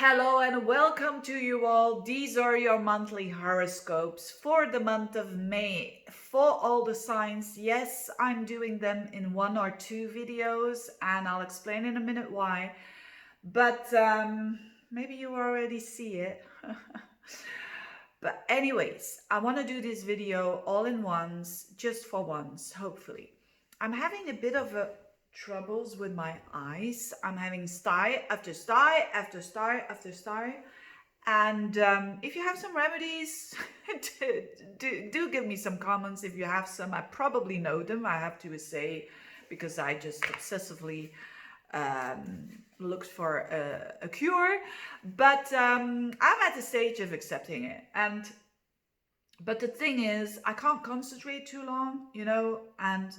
Hello and welcome to you all. These are your monthly horoscopes for the month of May for all the signs. Yes, I'm doing them in one or two videos and I'll explain in a minute why. But maybe you already see it. But anyways, I want to do this video all in once, just for once, hopefully. I'm having a bit of troubles with my eyes. I'm having sty after sty after sty after sty. And if you have some remedies, do give me some comments if you have some. I probably know them, I have to say, because I just obsessively looked for a cure. But I'm at the stage of accepting it. But the thing is, I can't concentrate too long, and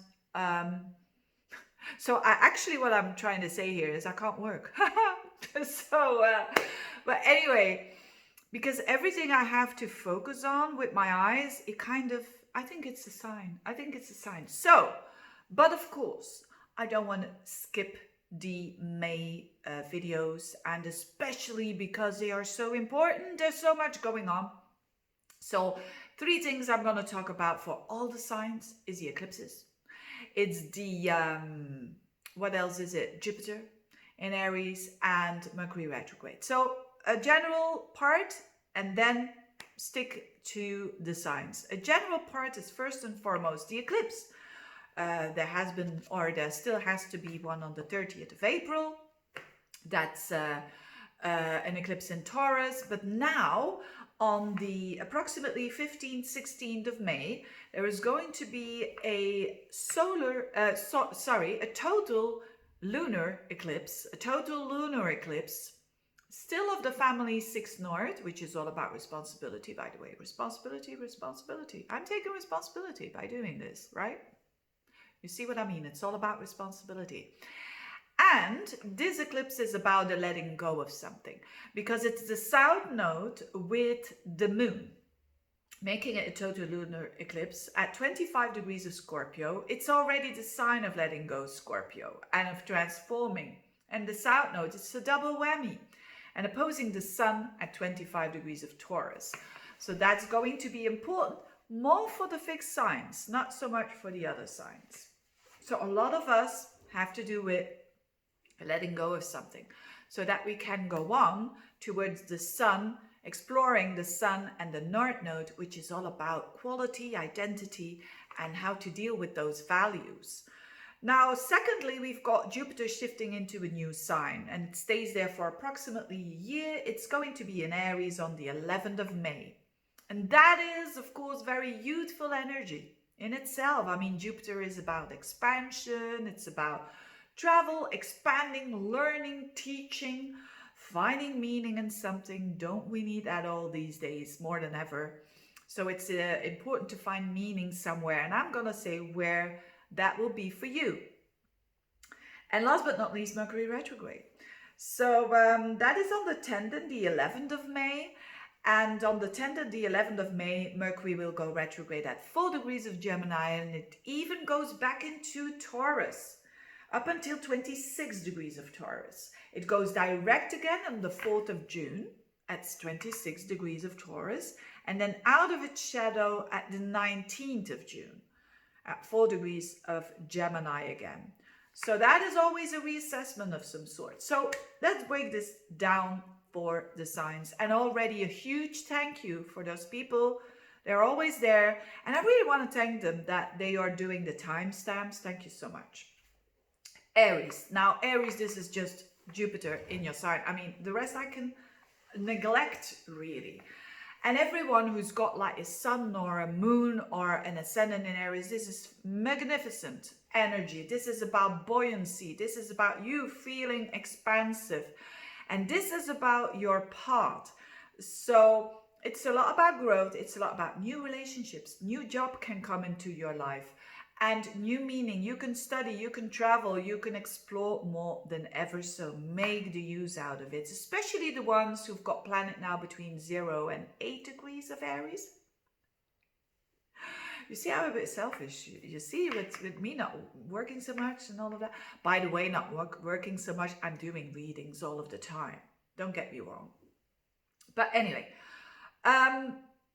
so what I'm trying to say here is I can't work. But anyway, because everything I have to focus on with my eyes, I think it's a sign. So, but of course, I don't want to skip the May videos, and especially because they are so important. There's so much going on. So 3 things I'm going to talk about for all the signs is the eclipses. It's the, what else is it? Jupiter in Aries and Mercury retrograde. So a general part and then stick to the signs. A general part is first and foremost the eclipse. There still has to be one on the 30th of April. That's an eclipse in Taurus. But now on the approximately 15th, 16th of May, there is going to be a total lunar eclipse, still of the family 6 North, which is all about responsibility, by the way. Responsibility. I'm taking responsibility by doing this, right? You see what I mean? It's all about responsibility. And this eclipse is about the letting go of something, because it's the south node with the moon, making it a total lunar eclipse at 25 degrees of Scorpio. It's already the sign of letting go, Scorpio, and of transforming. And the south node, it's a double whammy, and opposing the sun at 25 degrees of Taurus. So that's going to be important, more for the fixed signs, not so much for the other signs. So a lot of us have to do with letting go of something so that we can go on towards the sun, exploring the sun and the north node, which is all about quality, identity, and how to deal with those values. Now, secondly, we've got Jupiter shifting into a new sign, and it stays there for approximately a year. It's going to be in Aries on the 11th of May. And that is, of course, very youthful energy in itself. I mean, Jupiter is about expansion, it's about travel, expanding, learning, teaching, finding meaning in something. Don't we need that all these days more than ever? So it's important to find meaning somewhere, and I'm going to say where that will be for you. And last but not least, Mercury retrograde. So that is on the 10th and the 11th of May. And on the 10th and the 11th of May, Mercury will go retrograde at 4 degrees of Gemini, and it even goes back into Taurus up until 26 degrees of Taurus. It goes direct again on the 4th of June at 26 degrees of Taurus, and then out of its shadow at the 19th of June at 4 degrees of Gemini again. So that is always a reassessment of some sort. So let's break this down for the signs. And already a huge thank you for those people. They're always there. And I really want to thank them that they are doing the timestamps. Thank you so much. Aries. Now, Aries, this is just Jupiter in your sign. I mean, the rest I can neglect, really. And everyone who's got like a sun or a moon or an ascendant in Aries, this is magnificent energy. This is about buoyancy. This is about you feeling expansive. And this is about your path. So it's a lot about growth. It's a lot about new relationships. New job can come into your life. And new meaning. You can study, you can travel, you can explore more than ever. So make the use out of it. Especially the ones who've got planet now between 0 and 8 degrees of Aries. You see, I'm a bit selfish. You see, with me not working so much and all of that. By the way, not working so much, I'm doing readings all of the time. Don't get me wrong. But anyway,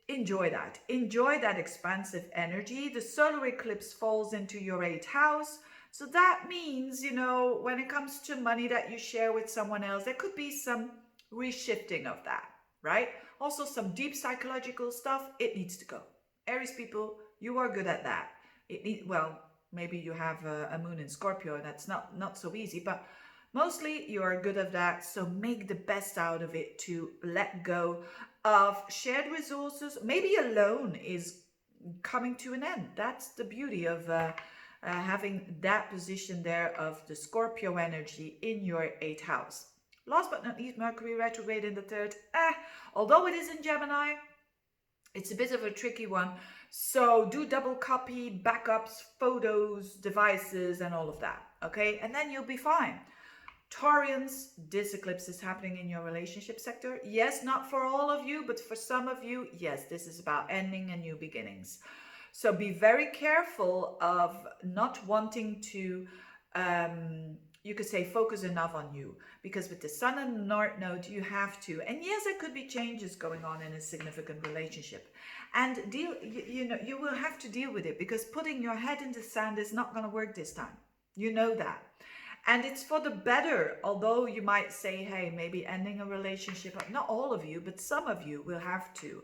enjoy that. Enjoy that expansive energy. The solar eclipse falls into your 8th house. So that means, you know, when it comes to money that you share with someone else, there could be some reshifting of that, right? Also some deep psychological stuff, it needs to go. Aries people, you are good at that. Well, maybe you have a moon in Scorpio and that's not so easy, but mostly you are good at that. So make the best out of it to let go of shared resources. Maybe a loan is coming to an end. That's the beauty of having that position there of the Scorpio energy in your 8th house. Last but not least, Mercury retrograde in the 3rd. Although it is in Gemini, it's a bit of a tricky one. So do double copy, backups, photos, devices, and all of that. Okay, and then you'll be fine. Taurians, this eclipse is happening in your relationship sector. Yes, not for all of you, but for some of you, yes, this is about ending and new beginnings. So be very careful of not wanting to, you could say, focus enough on you. Because with the Sun and the North Node, you have to. And yes, there could be changes going on in a significant relationship. And you will have to deal with it, because putting your head in the sand is not going to work this time. You know that. And it's for the better, although you might say, hey, maybe ending a relationship, not all of you, but some of you will have to.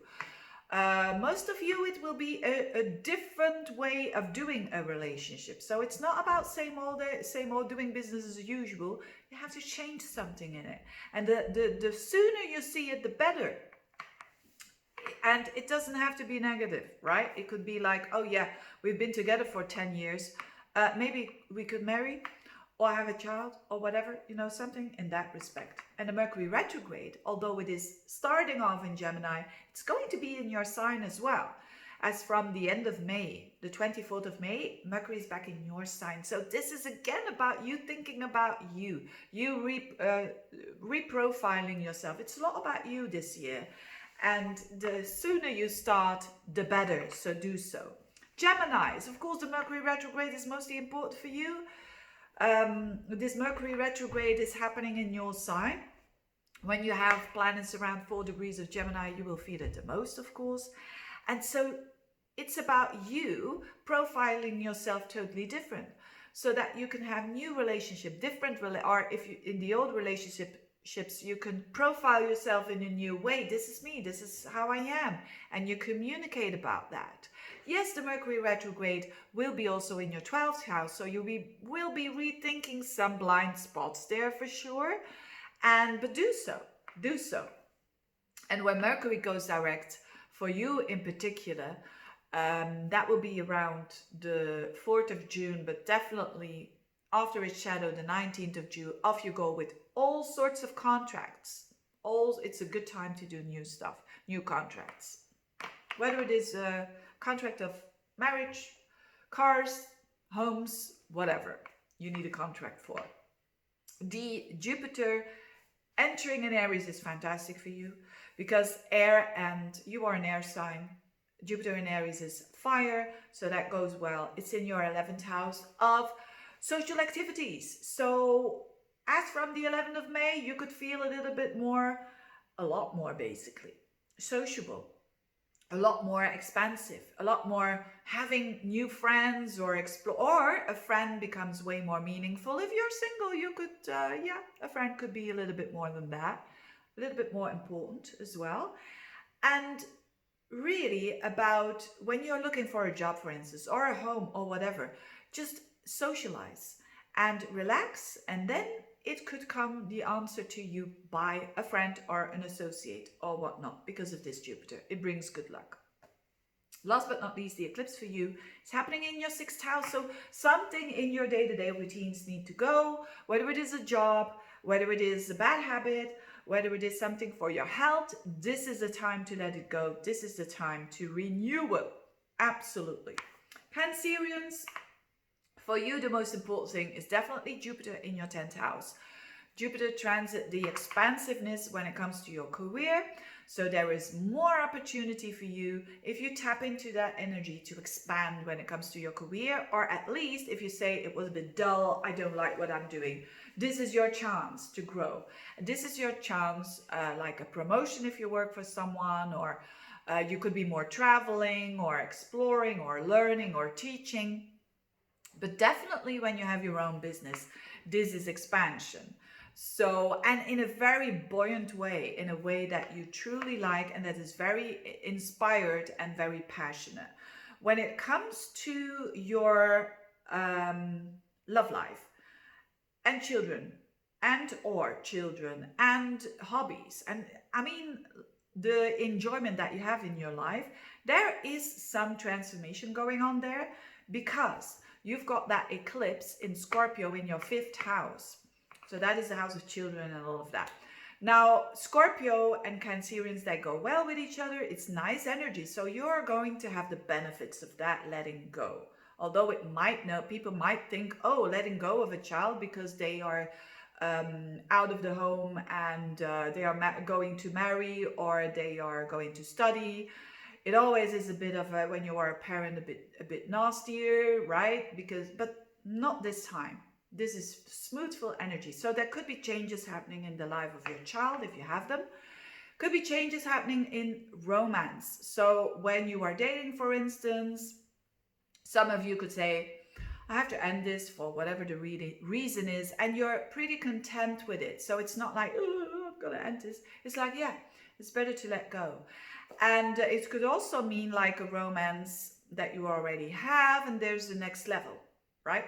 Most of you, it will be a different way of doing a relationship. So it's not about same old doing business as usual. You have to change something in it. And the sooner you see it, the better. And it doesn't have to be negative, right? It could be like, oh yeah, we've been together for 10 years. Maybe we could marry or have a child or whatever, you know, something in that respect. And the Mercury retrograde, although it is starting off in Gemini, it's going to be in your sign as well. As from the end of May, the 24th of May, Mercury is back in your sign. So this is again about you thinking about you reprofiling yourself. It's a lot about you this year. And the sooner you start, the better. So do so. Geminis, of course, the Mercury retrograde is mostly important for you. This Mercury retrograde is happening in your sign. When you have planets around 4 degrees of Gemini, you will feel it the most, of course. And so it's about you profiling yourself totally different, so that you can have new relationship, or if you in the old relationships, you can profile yourself in a new way. This is me, this is how I am, and you communicate about that. Yes, the Mercury retrograde will be also in your 12th house, so you will be rethinking some blind spots there for sure. But do so. And when Mercury goes direct, for you in particular, that will be around the 4th of June, but definitely after its shadow, the 19th of June, off you go with all sorts of contracts. It's a good time to do new stuff, new contracts. Whether it is a contract of marriage, cars, homes, whatever you need a contract for. The Jupiter entering in Aries is fantastic for you, because air, and you are an air sign. Jupiter in Aries is fire, so that goes well. It's in your 11th house of social activities. So as from the 11th of May, you could feel a lot more basically, sociable, a lot more expansive, a lot more having new friends or explore, or a friend becomes way more meaningful. If you're single, you could, a friend could be a little bit more than that, a little bit more important as well. And really about when you're looking for a job, for instance, or a home or whatever, just socialize and relax, and then it could come the answer to you by a friend or an associate or whatnot, because of this Jupiter. It brings good luck. Last but not least, the eclipse for you is happening in your 6th house. So something in your day-to-day routines need to go, whether it is a job, whether it is a bad habit, whether it is something for your health. This is the time to let it go. This is the time to renew it. Absolutely. Cancerians, for you, the most important thing is definitely Jupiter in your 10th house. Jupiter transit the expansiveness when it comes to your career. So there is more opportunity for you if you tap into that energy to expand when it comes to your career, or at least if you say it was a bit dull, I don't like what I'm doing. This is your chance to grow. This is your chance, like a promotion if you work for someone, or you could be more traveling or exploring or learning or teaching. But definitely when you have your own business, this is expansion. So, and in a very buoyant way, in a way that you truly like and that is very inspired and very passionate. When it comes to your love life and children and hobbies, and I mean the enjoyment that you have in your life, there is some transformation going on there, because you've got that eclipse in Scorpio in your 5th house. So that is the house of children and all of that. Now, Scorpio and Cancerians, they go well with each other. It's nice energy. So you're going to have the benefits of that letting go. Although it might not, people might think, oh, letting go of a child because they are out of the home and they are going to marry, or they are going to study. It always is a bit of a, when you are a parent, a bit nastier, right? But not this time. This is smoothful energy. So there could be changes happening in the life of your child if you have them. Could be changes happening in romance. So when you are dating, for instance, some of you could say, I have to end this for whatever the reason is, and you're pretty content with it. So it's not like, oh, I've got to end this. It's like, yeah, it's better to let go. And it could also mean like a romance that you already have, and there's the next level, right?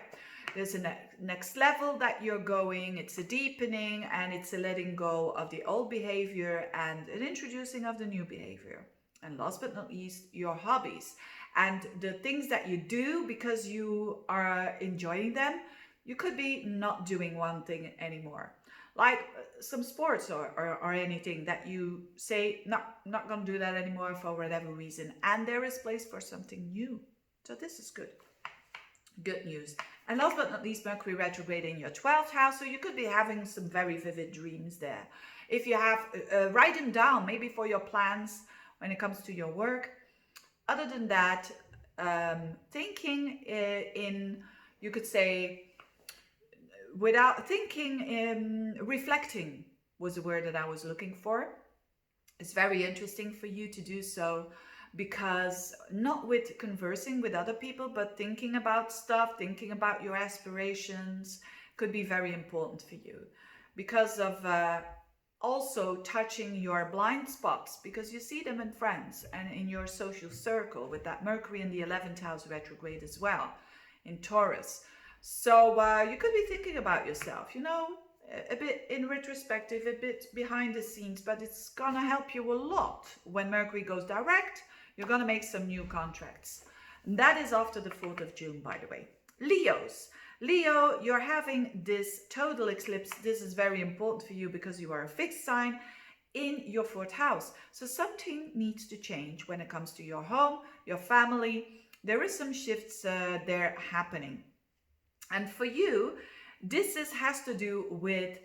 There's a next level that you're going. It's a deepening, and it's a letting go of the old behavior and an introducing of the new behavior. And last but not least, your hobbies and the things that you do because you are enjoying them. You could be not doing one thing anymore, like some sports or anything that you say, no, not going to do that anymore for whatever reason. And there is place for something new. So this is good. Good news. And last but not least, Mercury retrograde in your 12th house. So you could be having some very vivid dreams there. If you have, write them down, maybe for your plans when it comes to your work. Other than that, thinking in, you could say, without thinking, reflecting was the word that I was looking for. It's very interesting for you to do so, because not with conversing with other people, but thinking about stuff, thinking about your aspirations could be very important for you, because of also touching your blind spots, because you see them in friends and in your social circle with that Mercury in the 11th house retrograde as well in Taurus. So you could be thinking about yourself, you know, a bit in retrospective, a bit behind the scenes, but it's gonna help you a lot. When Mercury goes direct, you're gonna make some new contracts. And that is after the 4th of June, by the way. Leo, you're having this total eclipse. This is very important for you because you are a fixed sign in your 4th house. So something needs to change when it comes to your home, your family. There is some shifts there happening. And for you, this has to do with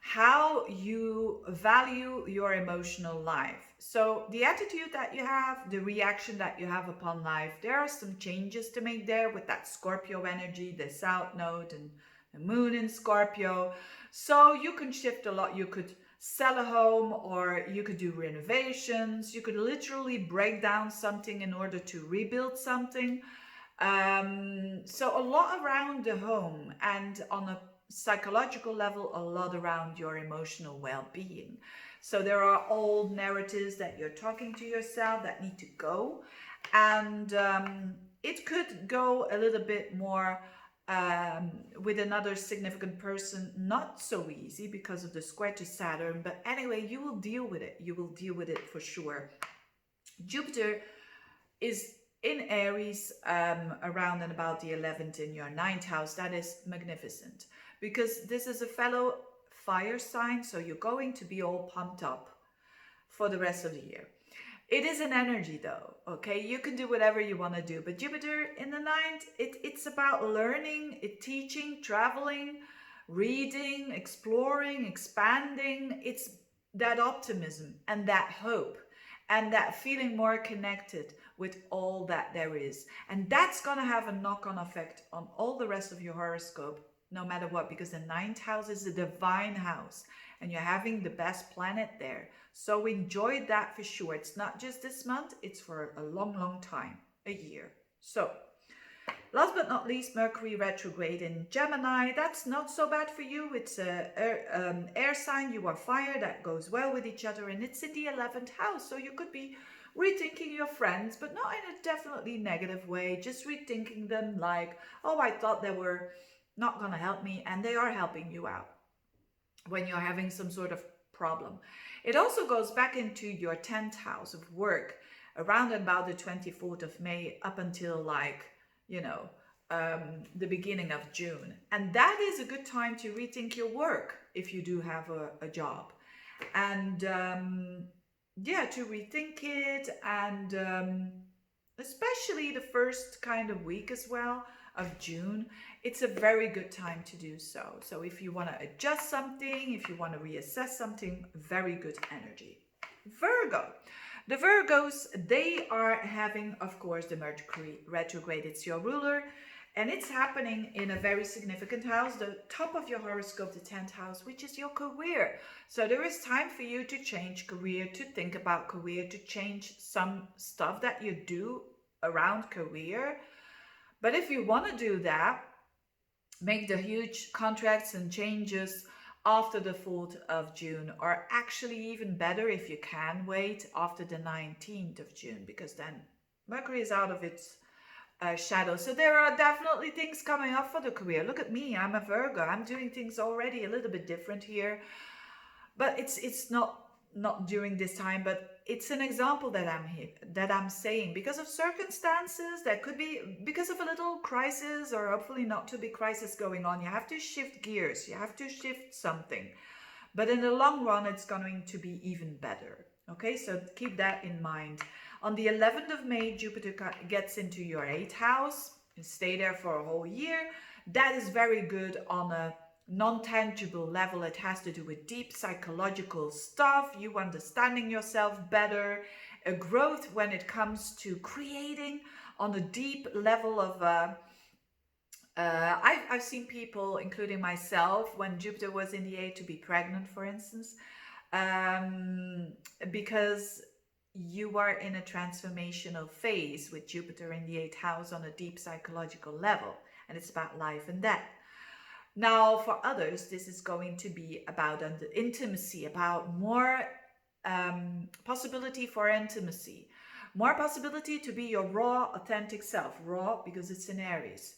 how you value your emotional life. So the attitude that you have, the reaction that you have upon life, there are some changes to make there with that Scorpio energy, the South Node and the Moon in Scorpio. So you can shift a lot. You could sell a home, or you could do renovations. You could literally break down something in order to rebuild something. So a lot around the home, and on a psychological level, a lot around your emotional well-being. So there are old narratives that you're talking to yourself that need to go, and it could go a little bit more with another significant person, not so easy because of the square to Saturn, but anyway, you will deal with it. You will deal with it for sure. Jupiter is in Aries around and about the 11th in your 9th house. That is magnificent, because this is a fellow fire sign, so you're going to be all pumped up for the rest of the year. It is an energy though, okay? You can do whatever you want to do, but Jupiter in the 9th, it's about learning, teaching, traveling, reading, exploring, expanding. It's that optimism and that hope and that feeling more connected with all that there is. And that's going to have a knock-on effect on all the rest of your horoscope, no matter what, because the ninth house is a divine house and you're having the best planet there. So enjoy that for sure. It's not just this month, it's for a long, long time, a year. So last but not least, Mercury retrograde in Gemini. That's not so bad for you. It's a air sign. You are fire. That goes well with each other. And it's in the 11th house. So you could be rethinking your friends, but not in a definitely negative way. Just rethinking them like, oh, I thought they were not going to help me. And they are helping you out when you're having some sort of problem. It also goes back into your 10th house of work around about the 24th of May up until like, you know, the beginning of June. And that is a good time to rethink your work if you do have a job. And yeah, to rethink it, and especially the first kind of week as well of June, it's a very good time to do so. So if you want to adjust something, if you want to reassess something, very good energy. Virgo. The Virgos, they are having, of course, the Mercury retrograde. It's your ruler, and it's happening in a very significant house, the top of your horoscope, the 10th house, which is your career. So there is time for you to change career, to think about career, to change some stuff that you do around career. But if you want to do that, make the huge contracts and changes after the 4th of June, or actually even better if you can wait after the 19th of June, because then Mercury is out of its shadow. So there are definitely things coming up for the career. Look at me, I'm a Virgo. I'm doing things already a little bit different here, but it's not during this time, but it's an example that I'm saying because of circumstances. That could be because of a little crisis, or hopefully not too big crisis going on. You have to shift gears, you have to shift something, but in the long run it's going to be even better. Okay, so keep that in mind. On the 11th of May, Jupiter gets into your 8th house and stay there for a whole year. That is very good on a non-tangible level. It has to do with deep psychological stuff, you understanding yourself better, a growth when it comes to creating on a deep level of I've seen people, including myself, when Jupiter was in the 8th, to be pregnant, for instance, because you are in a transformational phase with Jupiter in the 8th house on a deep psychological level, and it's about life and death. Now, for others, this is going to be about intimacy, about more possibility for intimacy, more possibility to be your raw, authentic self. Raw because it's in Aries.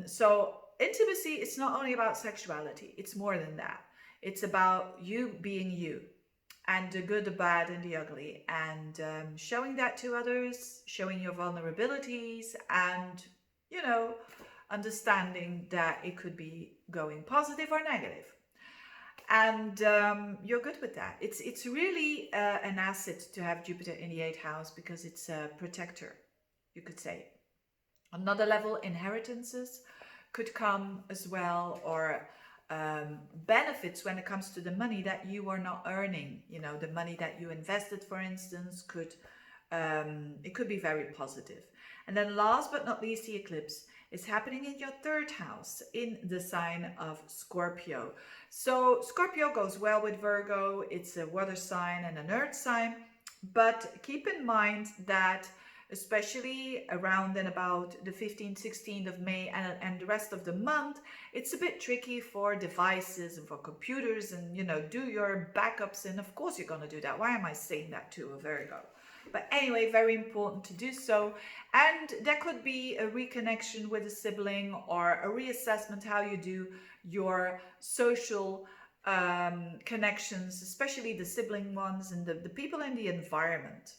So intimacy is not only about sexuality, it's more than that. It's about you being you, and the good, the bad, and the ugly, and showing that to others, showing your vulnerabilities, and, you know, understanding that it could be going positive or negative, and you're good with that. It's really an asset to have Jupiter in the 8th house, because it's a protector, you could say. Another level, inheritances could come as well, or benefits when it comes to the money that you are not earning. You know, the money that you invested, for instance, could it could be very positive. And then last but not least, the eclipse is happening in your 3rd house, in the sign of Scorpio. So Scorpio goes well with Virgo. It's a water sign and an earth sign, but keep in mind that especially around and about the 15th, 16th of May and the rest of the month, it's a bit tricky for devices and for computers, and, you know, do your backups. And of course you're going to do that. Why am I saying that to a Virgo? But anyway, very important to do so. And there could be a reconnection with a sibling, or a reassessment how you do your social connections, especially the sibling ones and the people in the environment.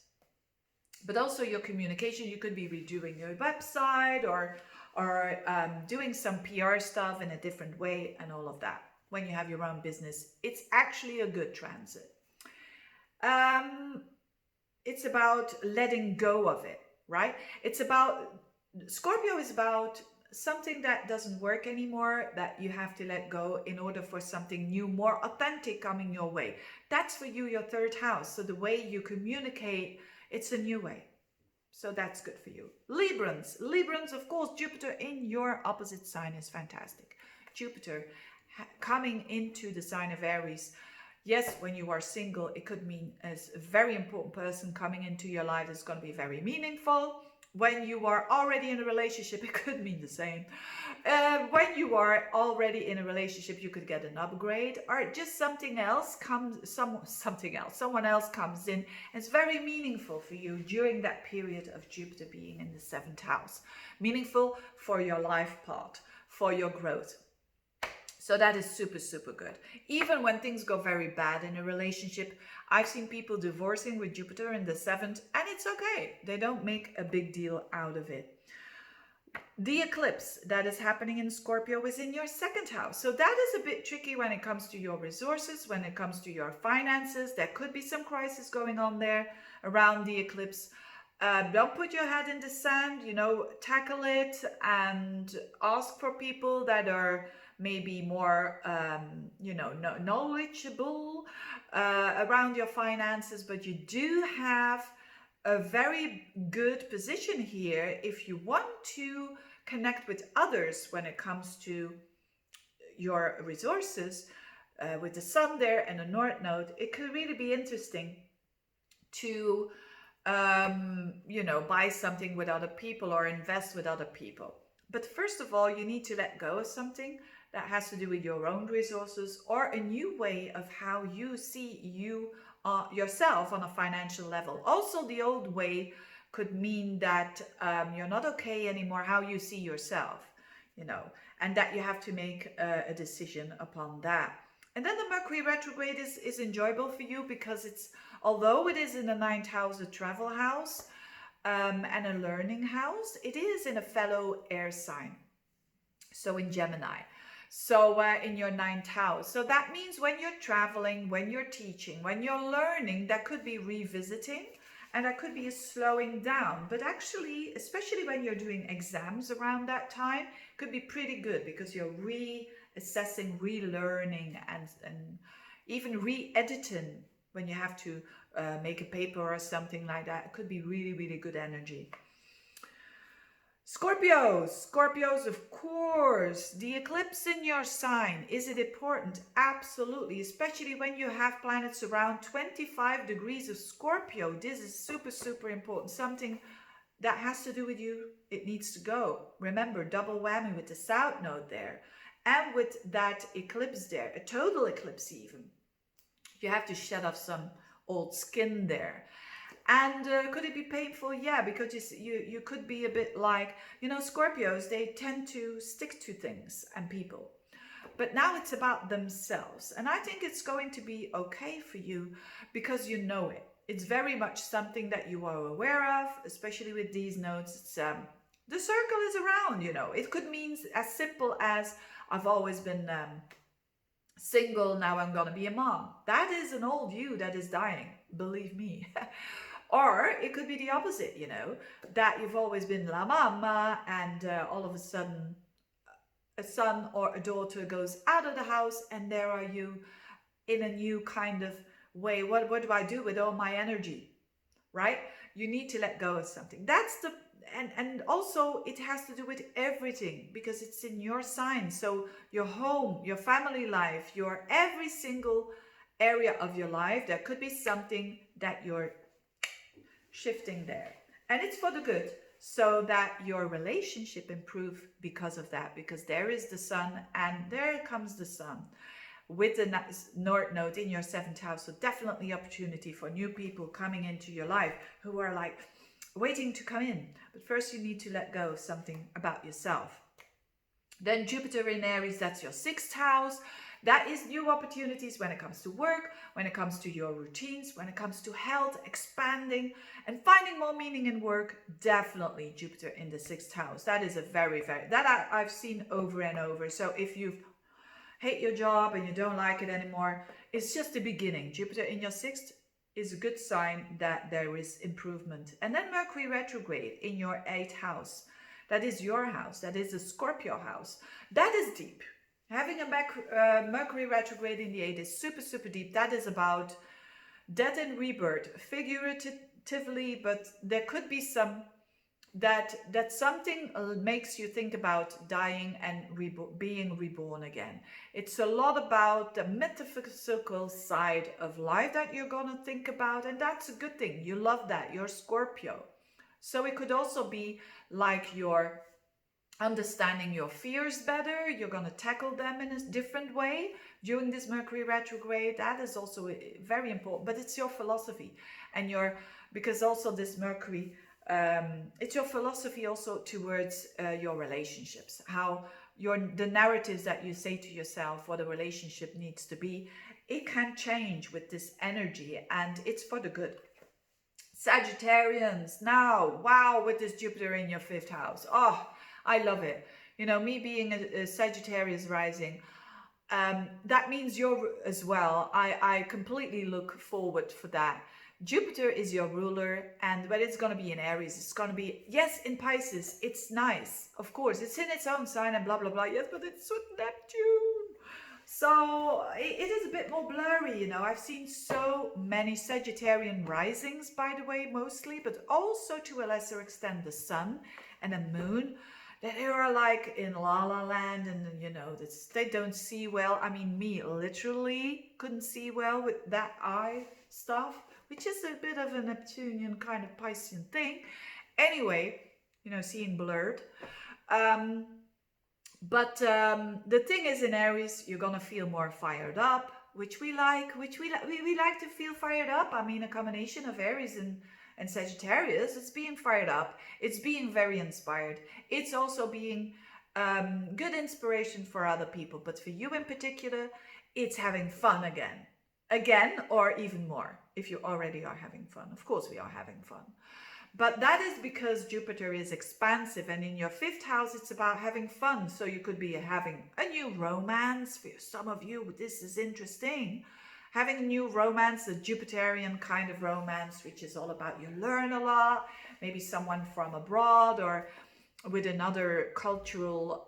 But also your communication. You could be redoing your website, or doing some PR stuff in a different way, and all of that. When you have your own business, it's actually a good transit. It's about letting go of it, right? It's about, Scorpio is about something that doesn't work anymore, that you have to let go in order for something new, more authentic coming your way. That's for you, your third house. So the way you communicate, it's a new way. So that's good for you. Librans, of course, Jupiter in your opposite sign is fantastic. Jupiter coming into the sign of Aries. Yes, when you are single, it could mean as a very important person coming into your life is going to be very meaningful. When you are already in a relationship, it could mean the same. When you are already in a relationship, you could get an upgrade, or just something else comes. Someone else comes in. It's very meaningful for you during that period of Jupiter being in the 7th house. Meaningful for your life path, for your growth. So that is super, super good. Even when things go very bad in a relationship, I've seen people divorcing with Jupiter in the 7th, and it's okay. They don't make a big deal out of it. The eclipse that is happening in Scorpio is in your 2nd house. So that is a bit tricky when it comes to your resources, when it comes to your finances. There could be some crisis going on there around the eclipse. Don't put your head in the sand, tackle it and ask for people that are maybe more, knowledgeable around your finances. But you do have a very good position here if you want to connect with others when it comes to your resources. With the sun there and the North Node, it could really be interesting to buy something with other people or invest with other people. But first of all, you need to let go of something that has to do with your own resources or a new way of how you see yourself on a financial level. Also, the old way could mean that you're not okay anymore how you see yourself, and that you have to make a decision upon that. And then the Mercury retrograde is enjoyable for you because although it is in the 9th house, a travel house, and a learning house, it is in a fellow air sign. So in Gemini. So in your 9th house. So that means when you're traveling, when you're teaching, when you're learning, that could be revisiting and that could be a slowing down. But actually, especially when you're doing exams around that time, could be pretty good because you're reassessing, relearning, and even re-editing when you have to make a paper or something like that. It could be really, really good energy. Scorpios, of course, the eclipse in your sign. Is it important? Absolutely, especially when you have planets around 25 degrees of Scorpio. This is super, super important. Something that has to do with you, it needs to go. Remember, double whammy with the South Node there and with that eclipse there, a total eclipse even. You have to shed off some old skin there. And could it be painful? Yeah, because you could be a bit like, Scorpios, they tend to stick to things and people. But now it's about themselves. And I think it's going to be okay for you because you know it. It's very much something that you are aware of, especially with these nodes. It's, the circle is around, It could mean as simple as I've always been single, now I'm going to be a mom. That is an old you that is dying, believe me. Or it could be the opposite, that you've always been la mama and all of a sudden a son or a daughter goes out of the house and there are you in a new kind of way. What do I do with all my energy, right? You need to let go of something. And also it has to do with everything because it's in your sign. So your home, your family life, your every single area of your life, there could be something that you're shifting there, and it's for the good, so that your relationship improve because of that, because there is the sun and there comes the sun with the North Node in your 7th house. So definitely opportunity for new people coming into your life who are like waiting to come in. But first you need to let go of something about yourself. Then Jupiter in Aries, that's your 6th house. That is new opportunities when it comes to work, when it comes to your routines, when it comes to health, expanding and finding more meaning in work. Definitely Jupiter in the 6th house. That is a very, that I've seen over and over. So if you hate your job and you don't like it anymore, it's just the beginning. Jupiter in your 6th is a good sign that there is improvement. And then Mercury retrograde in your 8th house. That is your house. That is the Scorpio house. That is deep. Having a Mercury retrograde in the 8th is super, super deep. That is about death and rebirth, figuratively, but there could be some that something makes you think about dying and being reborn again. It's a lot about the metaphysical side of life that you're going to think about, and that's a good thing. You love that. You're Scorpio. So it could also be like you're understanding your fears better. You're going to tackle them in a different way during this Mercury retrograde. That is also very important, but it's your philosophy and because also this Mercury, it's your philosophy also towards your relationships, how the narratives that you say to yourself what a relationship needs to be, it can change with this energy, and it's for the good. Sagittarians, now, wow, with this Jupiter in your 5th house. Oh, I love it. You know, me being a Sagittarius rising, that means you're as well. I completely look forward for that. Jupiter is your ruler, but it's going to be in Aries. It's going to be, yes, in Pisces. It's nice. Of course, it's in its own sign and blah, blah, blah. Yes, but it's with Neptune. So it is a bit more blurry, you know. I've seen so many Sagittarian risings, by the way, mostly, but also to a lesser extent the sun and the moon, that they are like in La La Land, and you know, they don't see well. I mean, me literally couldn't see well with that eye stuff, which is a bit of a Neptunian kind of Piscean thing. Anyway, you know, seeing blurred. But the thing is, in Aries, you're gonna feel more fired up, which we like. We like to feel fired up. I mean, a combination of Aries and Sagittarius, it's being fired up. It's being very inspired. It's also being good inspiration for other people. But for you in particular, it's having fun again, or even more. If you already are having fun, of course we are having fun. But that is because Jupiter is expansive, and in your 5th house, it's about having fun. So you could be having a new romance. For some of you, this is interesting. Having a new romance, a Jupiterian kind of romance, which is all about you learn a lot. Maybe someone from abroad or with another cultural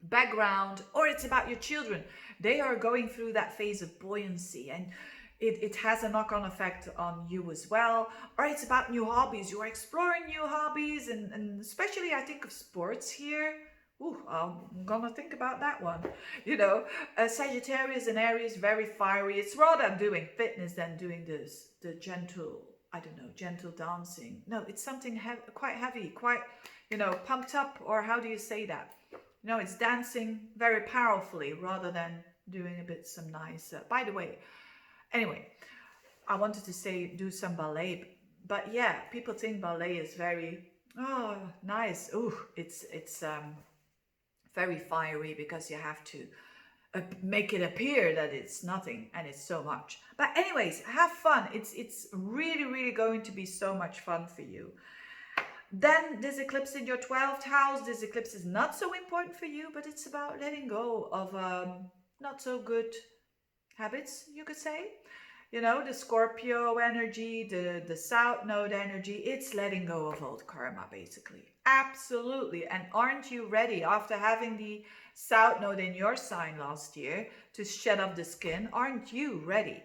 background, or it's about your children. They are going through that phase of buoyancy, and it has a knock-on effect on you as well. Or it's about new hobbies. You are exploring new hobbies, and especially I think of sports here. Ooh, I'm gonna think about that one. You know, Sagittarius and Aries, very fiery. It's rather doing fitness than doing the gentle, I don't know, gentle dancing. No, it's something quite heavy, quite, you know, pumped up, or how do you say that? You know, it's dancing very powerfully rather than doing a bit some nice, by the way. Anyway, I wanted to say do some ballet, but yeah, people think ballet is very, oh, nice. Ooh, it's very fiery because you have to make it appear that it's nothing and it's so much. But anyways, have fun. It's really, really going to be so much fun for you. Then this eclipse in your 12th house, this eclipse is not so important for you, but it's about letting go of not so good habits, you could say. You know, the Scorpio energy, the South Node energy, it's letting go of old karma, basically. Absolutely. And aren't you ready after having the South Node in your sign last year to shed off the skin? Aren't you ready?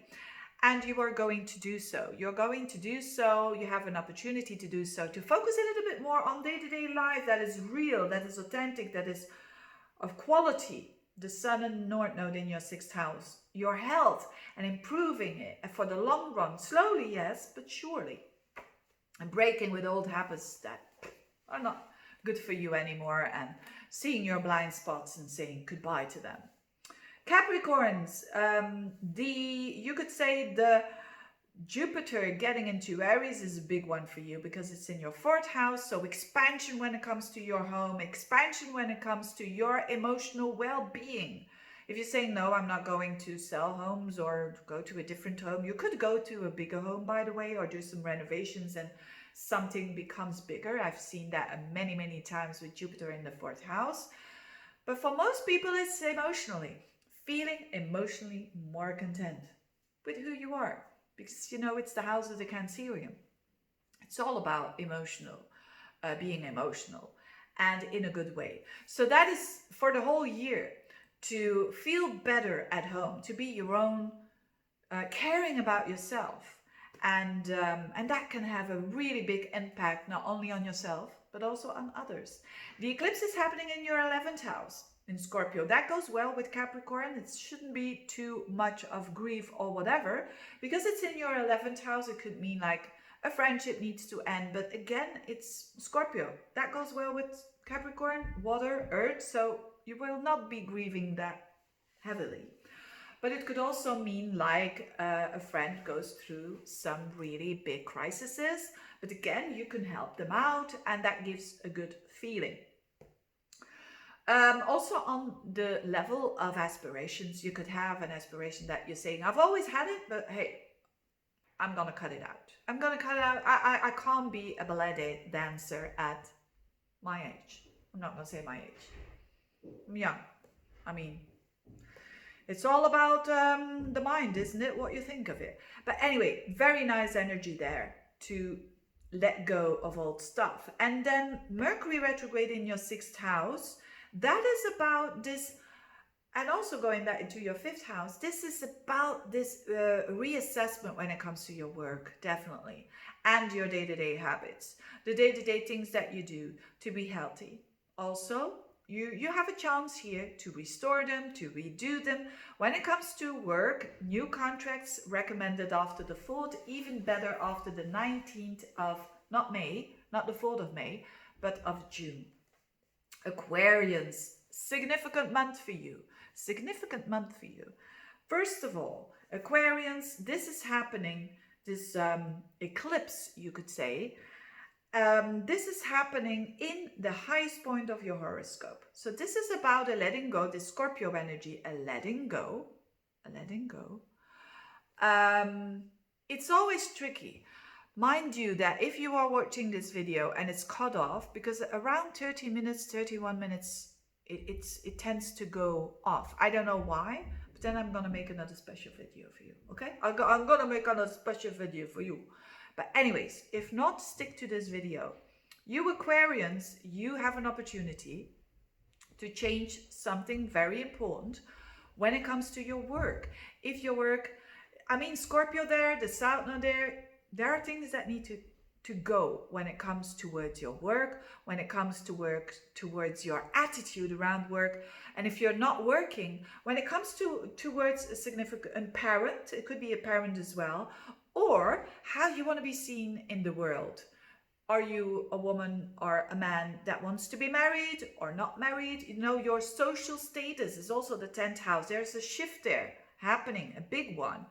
And you are going to do so. You're going to do so. You have an opportunity to do so, to focus a little bit more on day-to-day life that is real, that is authentic, that is of quality. The Sun and North Node in your 6th house, your health, and improving it for the long run, slowly, yes, but surely, and breaking with old habits that are not good for you anymore, and seeing your blind spots and saying goodbye to them. Capricorns, you could say the Jupiter getting into Aries is a big one for you because it's in your 4th house. So expansion when it comes to your home, expansion when it comes to your emotional well-being. If you're saying, no, I'm not going to sell homes or go to a different home, you could go to a bigger home, by the way, or do some renovations and something becomes bigger. I've seen that many, many times with Jupiter in the 4th house. But for most people, it's emotionally, feeling emotionally more content with who you are. Because, you know, it's the house of the Cancerian. It's all about emotional, being emotional. and in a good way. So that is for the whole year, to feel better at home, to be your own, caring about yourself. And that can have a really big impact, not only on yourself, but also on others. The eclipse is happening in your 11th house in Scorpio. That goes well with Capricorn. It shouldn't be too much of grief or whatever, because it's in your 11th house. It could mean like a friendship needs to end, but again, it's Scorpio. That goes well with Capricorn, water, earth, so you will not be grieving that heavily. But it could also mean like a friend goes through some really big crises, but again, you can help them out, and that gives a good feeling. Also on the level of aspirations, you could have an aspiration that you're saying, I've always had it, but hey, I'm gonna cut it out. I'm gonna cut it out. I can't be a ballet dancer at my age. I'm not gonna say my age. I'm young. I mean, it's all about the mind, isn't it? What you think of it. But anyway, very nice energy there to let go of old stuff. And then Mercury retrograde in your 6th house. That is about this. And also going back into your 5th house, this is about this reassessment when it comes to your work, definitely. And your day-to-day habits. The day-to-day things that you do to be healthy. Also, you have a chance here to restore them, to redo them. When it comes to work, new contracts recommended after the 4th, even better after the 19th of, not May, not the 4th of May, but of June. Aquarians, significant month for you. Significant month for you. First of all, Aquarians, this is happening, this eclipse, you could say, this is happening in the highest point of your horoscope. So this is about a letting go, the Scorpio energy, a letting go, a letting go. It's always tricky. Mind you that if you are watching this video and it's cut off, because around 30 minutes, 31 minutes, it tends to go off. I don't know why, but then I'm going to make another special video for you, okay? I'm going to make another special video for you. But anyways, if not, stick to this video. You Aquarians, you have an opportunity to change something very important when it comes to your work. If your work, I mean, Scorpio there, the South Node there are things that need to go when it comes towards your work, when it comes to work, towards your attitude around work. And if you're not working, when it comes towards a significant parent, it could be a parent as well, or how you want to be seen in the world. Are you a woman or a man that wants to be married or not married? You know, your social status is also the 10th house. There's a shift there happening, a big one.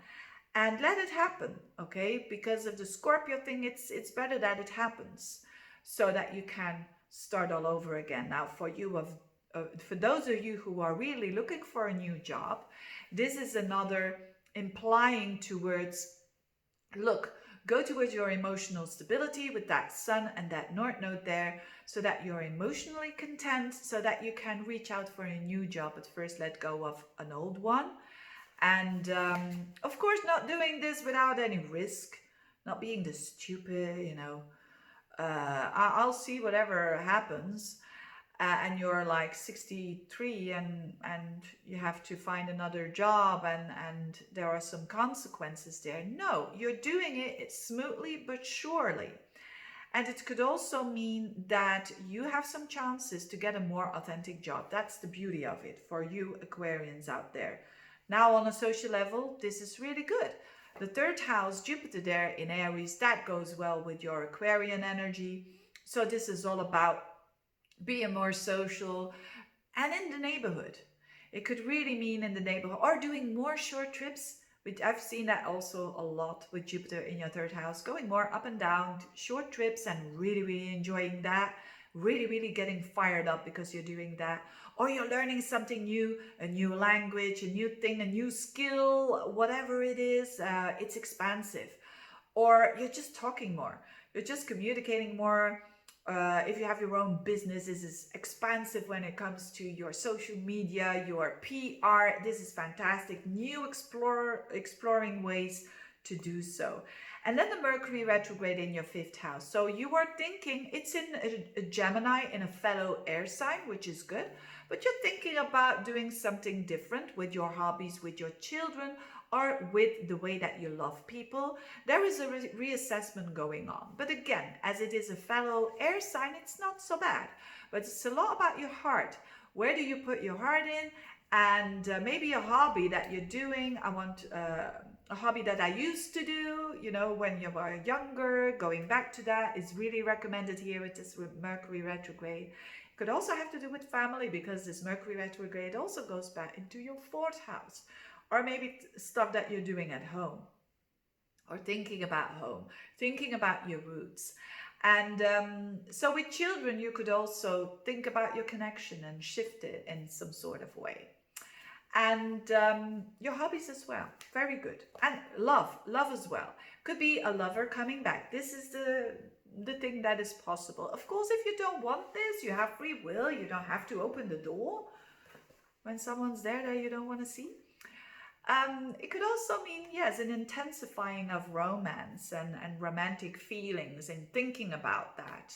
And let it happen, okay? Because of the Scorpio thing, it's better that it happens so that you can start all over again. Now, for you, for those of you who are really looking for a new job, this is another implying towards, look, go towards your emotional stability with that Sun and that North Node there, so that you're emotionally content, so that you can reach out for a new job, but first let go of an old one. And of course, not doing this without any risk, not being the stupid, you know, I'll see whatever happens. And you're like 63 and you have to find another job and there are some consequences there. No, you're doing it smoothly but surely. And it could also mean that you have some chances to get a more authentic job. That's the beauty of it for you Aquarians out there. Now on a social level, this is really good. The 3rd house, Jupiter there in Aries, that goes well with your Aquarian energy. So this is all about being more social and in the neighborhood. It could really mean in the neighborhood or doing more short trips. Which I've seen that also a lot with Jupiter in your 3rd house, going more up and down, short trips and really enjoying that. Really getting fired up because you're doing that. Or you're learning something new, a new language, a new thing, a new skill, whatever it is, it's expansive. Or you're just talking more. You're just communicating more. If you have your own business, this is expansive when it comes to your social media, your PR. This is fantastic. New exploring ways to do so. And then the Mercury retrograde in your 5th house. So you are thinking, it's in a Gemini, in a fellow air sign, which is good. But you're thinking about doing something different with your hobbies, with your children, or with the way that you love people. There is a reassessment going on. But again, as it is a fellow air sign, it's not so bad. But it's a lot about your heart. Where do you put your heart in? And maybe a hobby that you're doing. I want a hobby that I used to do, you know, when you were younger. Going back to that is really recommended here with this Mercury retrograde. It could also have to do with family, because this Mercury retrograde also goes back into your 4th house. Or maybe stuff that you're doing at home, or thinking about home, thinking about your roots. And so with children, you could also think about your connection and shift it in some sort of way. And your hobbies as well. Very good. And love as well. Could be a lover coming back. This is the thing that is possible. Of course, if you don't want this, you have free will. You don't have to open the door when someone's there that you don't want to see. It could also mean, yes, an intensifying of romance and romantic feelings, and thinking about that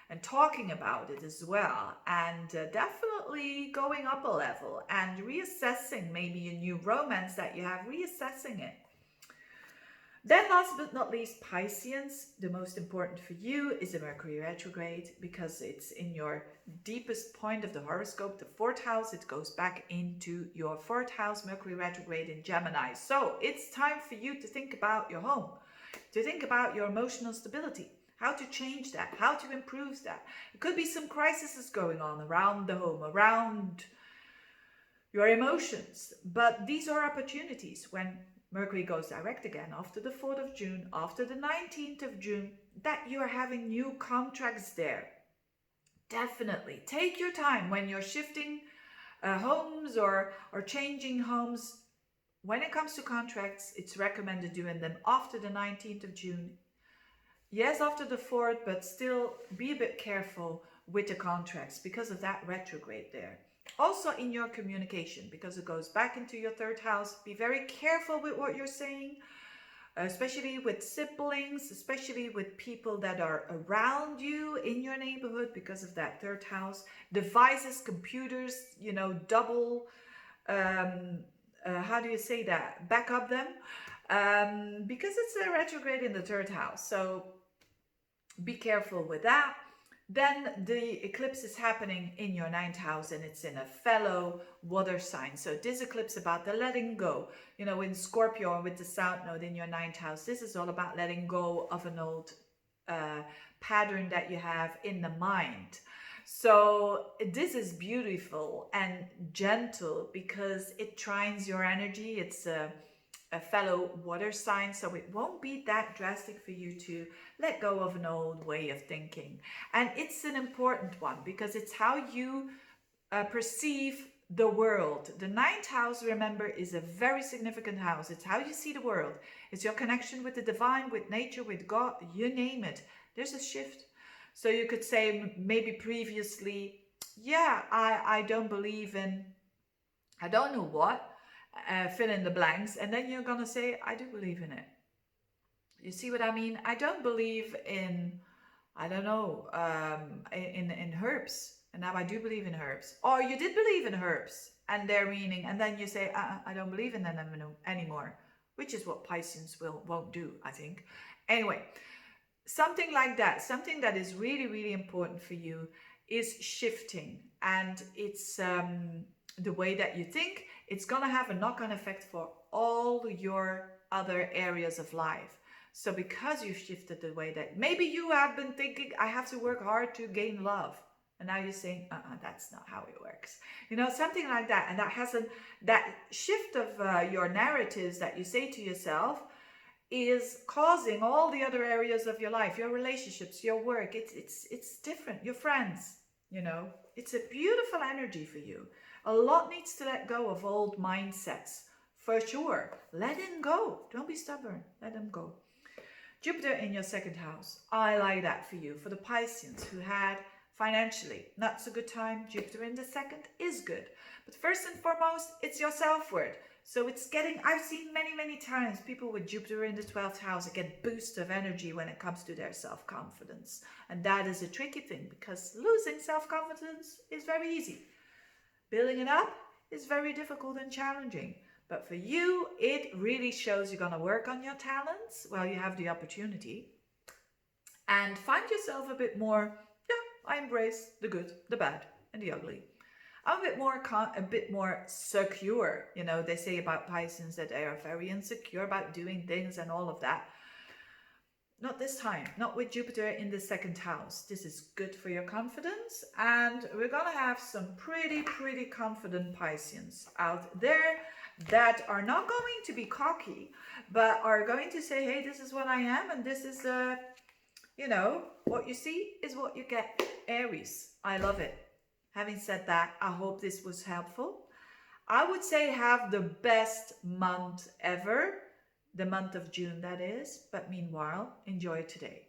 and talking about it as well, and definitely going up a level and reassessing maybe a new romance that you have, reassessing it. Then last but not least, Pisceans, the most important for you is the Mercury retrograde, because it's in your deepest point of the horoscope, the 4th house. It goes back into your 4th house, Mercury retrograde in Gemini. So it's time for you to think about your home, to think about your emotional stability, how to change that, how to improve that. It could be some crises going on around the home, around your emotions, but these are opportunities when Mercury goes direct again after the 4th of June, after the 19th of June, that you are having new contracts there. Definitely take your time when you're shifting homes or changing homes. When it comes to contracts, it's recommended doing them after the 19th of June. Yes, after the 4th, but still be a bit careful with the contracts because of that retrograde there. Also in your communication, because it goes back into your 3rd house. Be very careful with what you're saying, especially with siblings, especially with people that are around you in your neighborhood, because of that 3rd house. Devices, computers, you know, double, how do you say that? Back up them, because it's a retrograde in the 3rd house. So be careful with that. Then the eclipse is happening in your 9th house, and it's in a fellow water sign. So this eclipse about the letting go. You know, in Scorpio with the South Node in your 9th house, this is all about letting go of an old pattern that you have in the mind. So this is beautiful and gentle because it trines your energy. It's a fellow water sign, so it won't be that drastic for you to let go of an old way of thinking. And it's an important one because it's how you perceive the world. The 9th house, remember, is a very significant house. It's how you see the world. It's your connection with the divine, with nature, with God, you name it. There's a shift. So you could say maybe previously, yeah, I don't believe in, I don't know what, fill in the blanks, and then you're gonna say, I do believe in it. You see what I mean? I don't believe in, I don't know, in herbs, and now I do believe in herbs. Or you did believe in herbs and their meaning, and then you say, I don't believe in them anymore, which is what Pisces won't do, I think. Anyway, something like that, something that is really, really important for you is shifting, and it's the way that you think. It's going to have a knock-on effect for all your other areas of life. So because you've shifted the way that maybe you have been thinking, I have to work hard to gain love. And now you're saying, that's not how it works. You know, something like that. And that shift of your narratives that you say to yourself is causing all the other areas of your life, your relationships, your work. It's different. Your friends, you know, it's a beautiful energy for you. A lot needs to let go of old mindsets, for sure. Let them go. Don't be stubborn. Let them go. Jupiter in your 2nd house. I like that for you. For the Pisceans who had financially not so good time, Jupiter in the 2nd is good. But first and foremost, it's your self-worth. So it's getting, I've seen many times people with Jupiter in the 12th house get boost of energy when it comes to their self-confidence. And that is a tricky thing because losing self-confidence is very easy. Building it up is very difficult and challenging. But for you, it really shows you're going to work on your talents while you have the opportunity. And find yourself a bit more, I embrace the good, the bad, and the ugly. I'm a bit more secure. You know, they say about Pisces that they are very insecure about doing things and all of that. Not this time, not with Jupiter in the 2nd house. This is good for your confidence. And we're going to have some pretty confident Pisceans out there that are not going to be cocky, but are going to say, hey, this is what I am. And this is, what you see is what you get. Aries, I love it. Having said that, I hope this was helpful. I would say have the best month ever. The month of June, that is. But meanwhile, enjoy today.